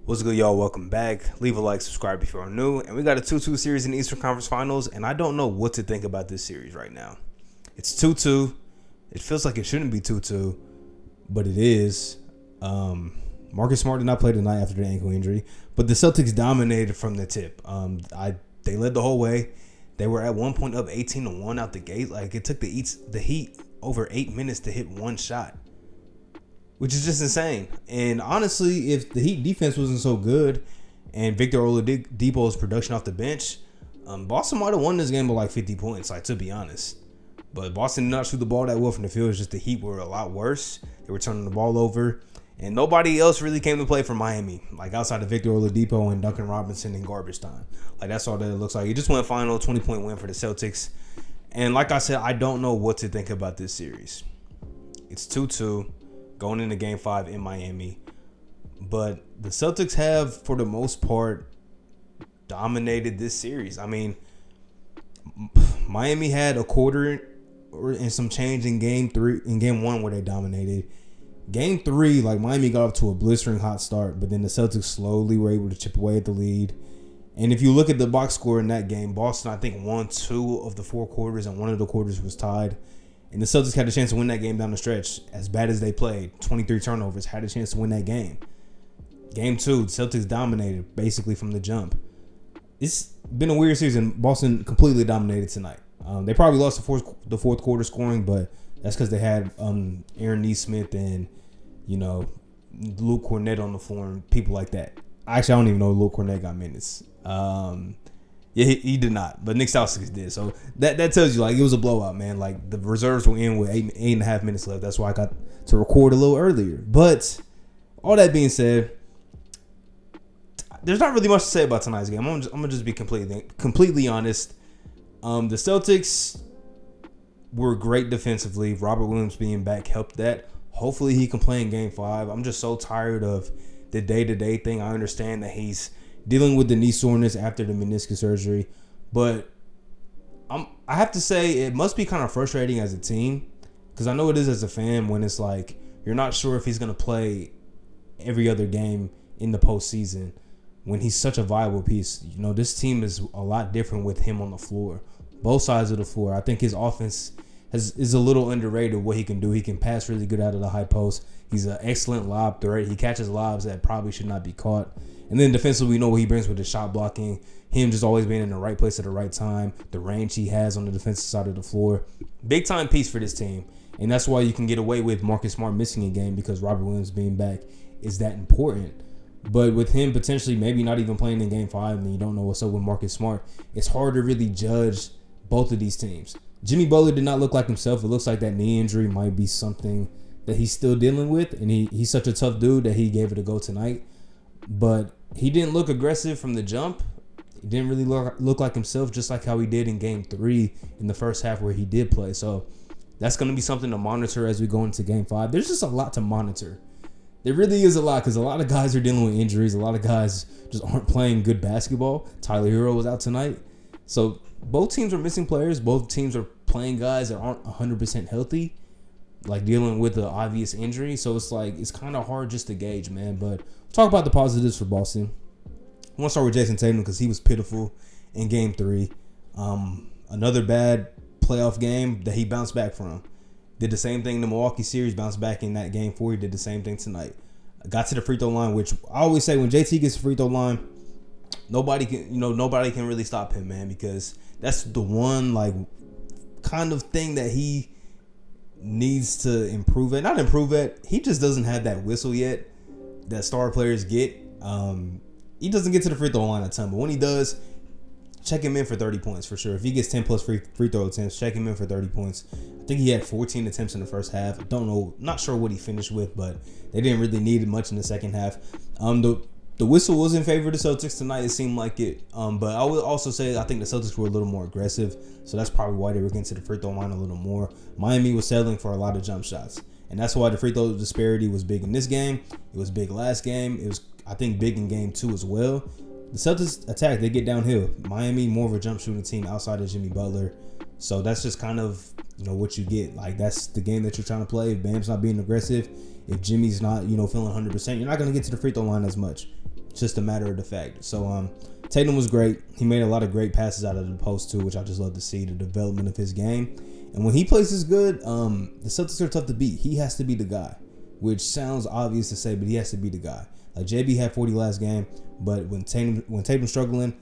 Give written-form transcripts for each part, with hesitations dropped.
What's good, y'all? Welcome back. Leave a like, subscribe if you're new. And we got a 2-2 series in the Eastern Conference Finals, and I don't know what to think about this series right now. It's 2-2. It feels like it shouldn't be 2-2, but it is. Marcus Smart did not play tonight after the ankle injury, but the Celtics dominated from the tip. They led the whole way. They were at one point up 18-1 out the gate. Like, it took the Heat over 8 minutes to hit one shot, which is just insane. And honestly, if the Heat defense wasn't so good and Victor Oladipo's production off the bench, Boston might have won this game by like 50 points, like, to be honest. But Boston did not shoot the ball that well from the field. It's just the Heat were a lot worse. They were turning the ball over. And nobody else really came to play for Miami, like outside of Victor Oladipo and Duncan Robinson in garbage time. Like, that's all that it looks like. It just went final, 20-point win for the Celtics. And like I said, I don't know what to think about this series. It's 2-2. Going into Game 5 in Miami. But the Celtics have, for the most part, dominated this series. I mean, Miami had a quarter and some change in Game 1 where they dominated. Game 3, like, Miami got off to a blistering hot start, but then the Celtics slowly were able to chip away at the lead. And if you look at the box score in that game, Boston, I think, won 2 of the 4 quarters, and one of the quarters was tied. And the Celtics had a chance to win that game down the stretch. As bad as they played, 23 turnovers, had a chance to win that game. Game 2, the Celtics dominated basically from the jump. It's been a weird season. Boston completely dominated tonight. They probably lost the fourth quarter scoring, but that's because they had Aaron Nesmith and, Luke Cornett on the floor and people like that. Actually, I don't even know if Luke Cornett got minutes. Yeah, he did not, but Nick Stauskas did. So that tells you, like, it was a blowout, man. Like, the reserves were in with eight and a half minutes left. That's why I got to record a little earlier. But all that being said, there's not really much to say about tonight's game. I'm gonna just be completely honest. The Celtics were great defensively. Robert Williams being back helped that. Hopefully he can play in Game 5. I'm just so tired of the day-to-day thing. I understand that he's dealing with the knee soreness after the meniscus surgery, but I have to say it must be kind of frustrating as a team, because I know it is as a fan when it's like you're not sure if he's going to play every other game in the postseason when he's such a viable piece. This team is a lot different with him on the floor, both sides of the floor. I think his offense is a little underrated what he can do. He can pass really good out of the high post. He's an excellent lob threat. He catches lobs that probably should not be caught. And then defensively, we know what he brings with his shot blocking, him just always being in the right place at the right time, the range he has on the defensive side of the floor. Big time piece for this team. And that's why you can get away with Marcus Smart missing a game, because Robert Williams being back is that important. But with him potentially maybe not even playing in Game 5 and you don't know what's up with Marcus Smart, it's hard to really judge both of these teams. Jimmy Butler did not look like himself. It looks like that knee injury might be something that he's still dealing with. And he's such a tough dude that he gave it a go tonight. But he didn't look aggressive from the jump. He didn't really look like himself, just like how he did in Game 3 in the first half where he did play. So that's going to be something to monitor as we go into Game 5. There's just a lot to monitor. There really is a lot, because a lot of guys are dealing with injuries. A lot of guys just aren't playing good basketball. Tyler Hero was out tonight. So both teams are missing players. Both teams are playing guys that aren't 100% healthy, like dealing with the obvious injury. So it's kind of hard just to gauge, man. But we'll talk about the positives for Boston. I want to start with Jayson Tatum, because he was pitiful in Game 3. Another bad playoff game that he bounced back from. Did the same thing in the Milwaukee series, bounced back in that Game 4. He did the same thing tonight. Got to the free throw line, which I always say when JT gets the free throw line, nobody can really stop him, man, because that's the one, like, kind of thing that he needs to improve at. Not improve at. He just doesn't have that whistle yet that star players get. He doesn't get to the free throw line a ton, but when he does, check him in for 30 points for sure. If he gets 10 plus free throw attempts, check him in for 30 points. I think he had 14 attempts in the first half. I don't know, not sure what he finished with, but they didn't really need much in the second half. The whistle was in favor of the Celtics tonight. It seemed like it. But I would also say I think the Celtics were a little more aggressive, so that's probably why they were getting to the free throw line a little more. Miami was settling for a lot of jump shots, and that's why the free throw disparity was big in this game. It was big last game. It was, I think, big in Game 2 as well. The Celtics attack, they get downhill. Miami, more of a jump shooting team outside of Jimmy Butler. So that's just kind of, what you get. Like, that's the game that you're trying to play. If Bam's not being aggressive, if Jimmy's not, feeling 100%, you're not going to get to the free throw line as much. It's just a matter of the fact. So Tatum was great. He made a lot of great passes out of the post too, which I just love to see, the development of his game. And when he plays this good, the Celtics are tough to beat. He has to be the guy, which sounds obvious to say, but he has to be the guy. Like JB had 40 last game, but when Tatum's struggling,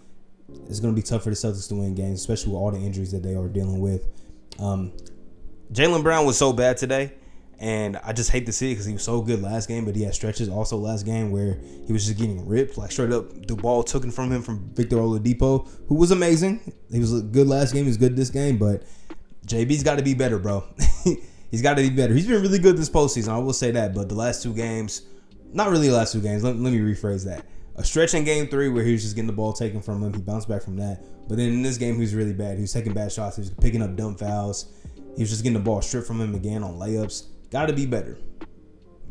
it's going to be tough for the Celtics to win games, especially with all the injuries that they are dealing with. Jaylen Brown was so bad today, and I just hate to see it because he was so good last game, but he had stretches also last game where he was just getting ripped, like straight up the ball taken from him from Victor Oladipo, who was amazing. He was good last game. He was good this game, but JB's got to be better, bro. He's got to be better. He's been really good this postseason, I will say that, but the last two games, not really the last two games, let me rephrase that. A stretch in game 3 where he was just getting the ball taken from him. He bounced back from that. But then in this game, he was really bad. He was taking bad shots. He was picking up dumb fouls. He was just getting the ball stripped from him again on layups. Got to be better.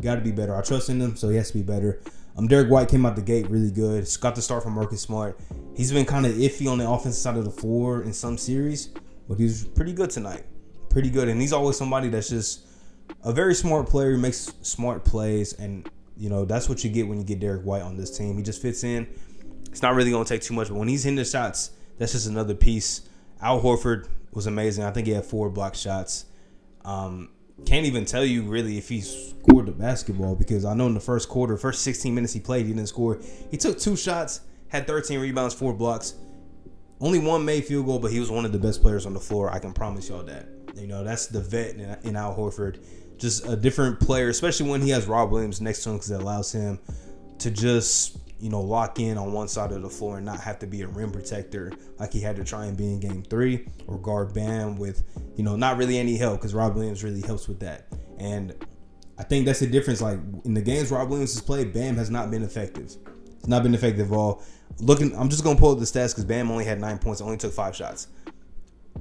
Got to be better. I trust in him, so he has to be better. Derek White came out the gate really good. Got the start from Marcus Smart. He's been kind of iffy on the offensive side of the floor in some series, but he was pretty good tonight. Pretty good. And he's always somebody that's just a very smart player who makes smart plays, and that's what you get when you get Derek White on this team. He just fits in. It's not really going to take too much, but when he's hitting the shots, that's just another piece. Al Horford was amazing. I think he had 4 blocked shots. Can't even tell you really if he scored the basketball, because I know in the first quarter, first 16 minutes he played, he didn't score. He took 2 shots, had 13 rebounds, 4 blocks. Only 1 made field goal, but he was one of the best players on the floor. I can promise y'all that. That's the vet in Al Horford. Just a different player, especially when he has Rob Williams next to him, because it allows him to just, lock in on one side of the floor and not have to be a rim protector like he had to try and be in game 3, or guard Bam with, not really any help, because Rob Williams really helps with that. And I think that's the difference. Like in the games Rob Williams has played, Bam has not been effective. It's not been effective at all. I'm just going to pull up the stats because Bam only had 9 points, only took 5 shots.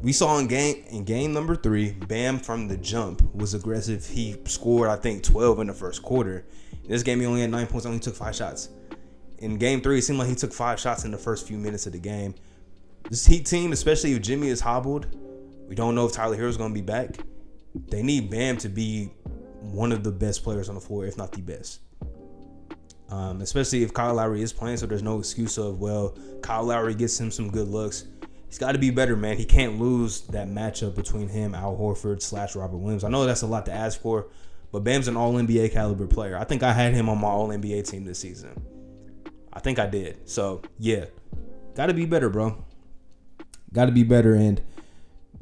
We saw in game number 3, Bam from the jump was aggressive. He scored, I think, 12 in the first quarter. In this game, he only had 9 points, only took 5 shots. In game 3, it seemed like he took 5 shots in the first few minutes of the game. This Heat team, especially if Jimmy is hobbled, we don't know if Tyler Herro's going to be back. They need Bam to be one of the best players on the floor, if not the best. Especially if Kyle Lowry is playing, so there's no excuse of, Kyle Lowry gets him some good looks. He's got to be better, man. He can't lose that matchup between him, Al Horford / Robert Williams. I know that's a lot to ask for, but Bam's an all-NBA caliber player. I think I had him on my all-NBA team this season. I think I did. So, yeah. Got to be better, bro. Got to be better. And,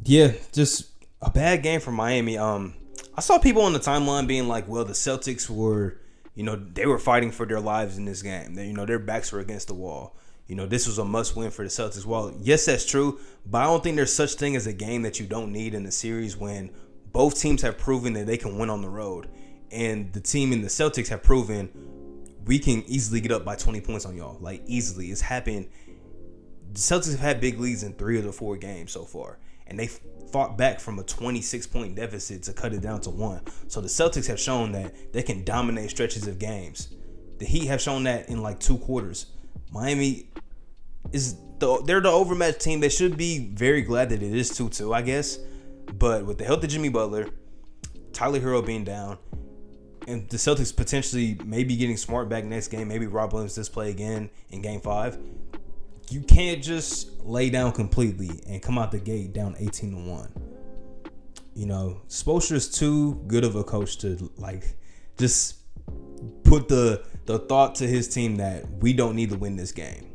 yeah, just a bad game for Miami. I saw people on the timeline being like, well, the Celtics were, they were fighting for their lives in this game. Their backs were against the wall. This was a must-win for the Celtics. Well, yes, that's true, but I don't think there's such thing as a game that you don't need in a series when both teams have proven that they can win on the road. And the team in the Celtics have proven we can easily get up by 20 points on y'all. Like, easily. It's happened. The Celtics have had big leads in 3 of the 4 games so far, and they fought back from a 26-point deficit to cut it down to 1. So the Celtics have shown that they can dominate stretches of games. The Heat have shown that in like 2 quarters. Miami they're the overmatched team. They should be very glad that it is 2-2, I guess. But with the health of Jimmy Butler, Tyler Herro being down, and the Celtics potentially maybe getting Smart back next game, maybe Rob Williams does play again in game 5, you can't just lay down completely and come out the gate down 18-1. Spoelstra's too good of a coach to just put the thought to his team that we don't need to win this game.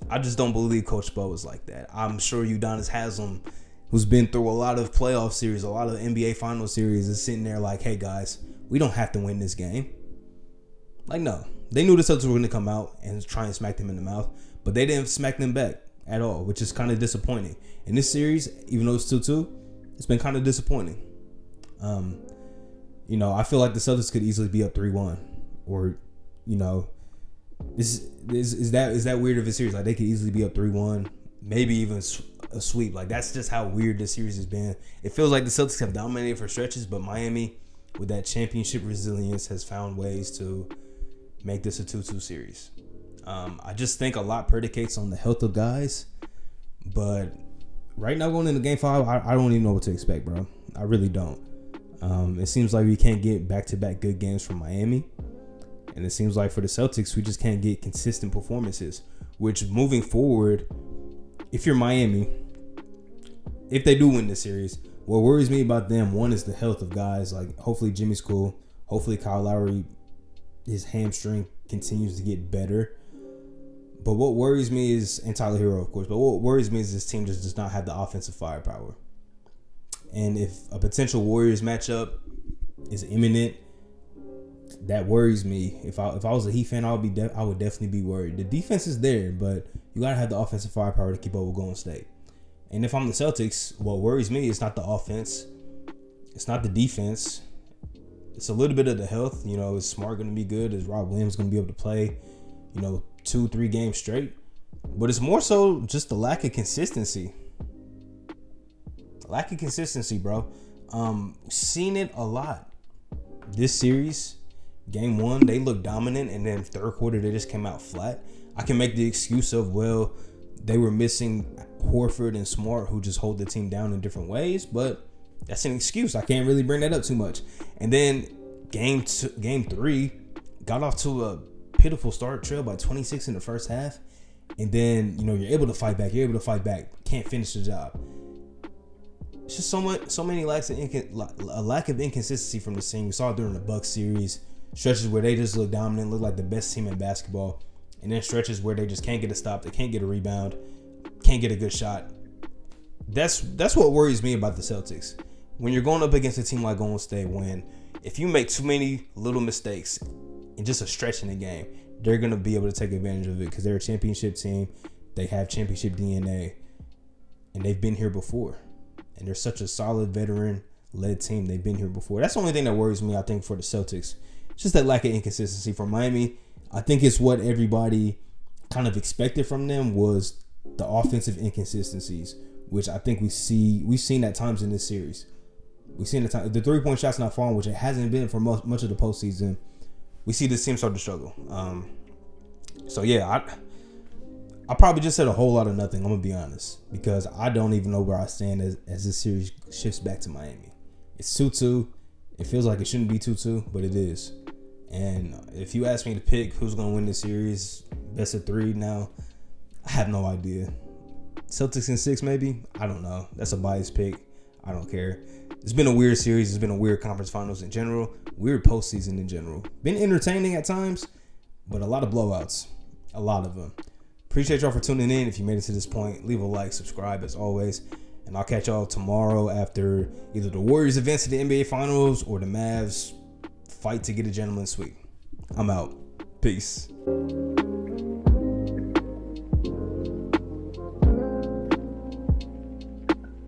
I just don't believe Coach Spo is like that. I'm sure Udonis Haslem, who's been through a lot of playoff series, a lot of NBA final series, is sitting there like, hey guys, we don't have to win this game. No. They knew the Celtics were going to come out and try and smack them in the mouth, but they didn't smack them back at all, which is kind of disappointing. In this series, even though it's 2-2, it's been kind of disappointing. I feel like the Celtics could easily be up 3-1, or, is that weird of a series? Like, they could easily be up 3-1, maybe even a sweep. That's just how weird this series has been. It feels like the Celtics have dominated for stretches, but Miami, with that championship resilience, has found ways to make this a 2-2 series. I just think a lot predicates on the health of guys, but right now going into game 5, I don't even know what to expect, bro. I really don't. It seems like we can't get back-to-back good games from Miami. And it seems like for the Celtics, we just can't get consistent performances. Which, moving forward, if you're Miami, if they do win this series, what worries me about them, one, is the health of guys. Like, hopefully Jimmy's cool. Hopefully Kyle Lowry, his hamstring continues to get better. But what worries me is, and Tyler Hero, of course, but what worries me is this team just does not have the offensive firepower. And if a potential Warriors matchup is imminent, that worries me. If I was a Heat fan, I would definitely be worried. The defense is there, but you gotta have the offensive firepower to keep up with Golden State. And if I'm the Celtics, what worries me is not the offense, it's not the defense. It's a little bit of the health. You know, is Smart going to be good? Is Rob Williams going to be able to play, 2-3 games straight? But it's more so just the lack of consistency. Lack of consistency, bro. Seen it a lot. This series, game 1, they looked dominant, and then third quarter, they just came out flat. I can make the excuse of, well, they were missing Horford and Smart, who just hold the team down in different ways, but that's an excuse. I can't really bring that up too much. And then game 3 got off to a pitiful start, trail by 26 in the first half, and then you're able to fight back. Can't finish the job. It's just so many lacks of a lack of inconsistency from the team. We saw it during the Bucks series, stretches where they just look dominant, look like the best team in basketball, and then stretches where they just can't get a stop, they can't get a rebound, can't get a good shot. That's what worries me about the Celtics. When you're going up against a team like Golden State, if you make too many little mistakes in just a stretch in the game, they're going to be able to take advantage of it because they're a championship team. They have championship DNA, and they've been here before. And they're such a solid veteran-led team. They've been here before. That's the only thing that worries me, I think, for the Celtics. It's just that lack of inconsistency from Miami. I think it's what everybody kind of expected from them was the offensive inconsistencies, which I think we've seen at times in this series. We've seen the 3-point shot's not falling, which it hasn't been for much of the postseason. We see this team start to struggle. So yeah, I probably just said a whole lot of nothing. I'm gonna be honest, because I don't even know where I stand as this series shifts back to Miami. It's 2-2. It feels like it shouldn't be 2-2, but it is. And if you ask me to pick who's gonna win this series, best of 3 now, I have no idea. Celtics in 6, maybe. I don't know. That's a biased pick. I don't care. It's been a weird series. It's been a weird conference finals in general. Weird postseason in general. Been entertaining at times, but a lot of blowouts. A lot of them. Appreciate y'all for tuning in. If you made it to this point, leave a like, subscribe as always. And I'll catch y'all tomorrow after either the Warriors advance to the NBA Finals or the Mavs fight to get a gentleman's sweep. I'm out. Peace.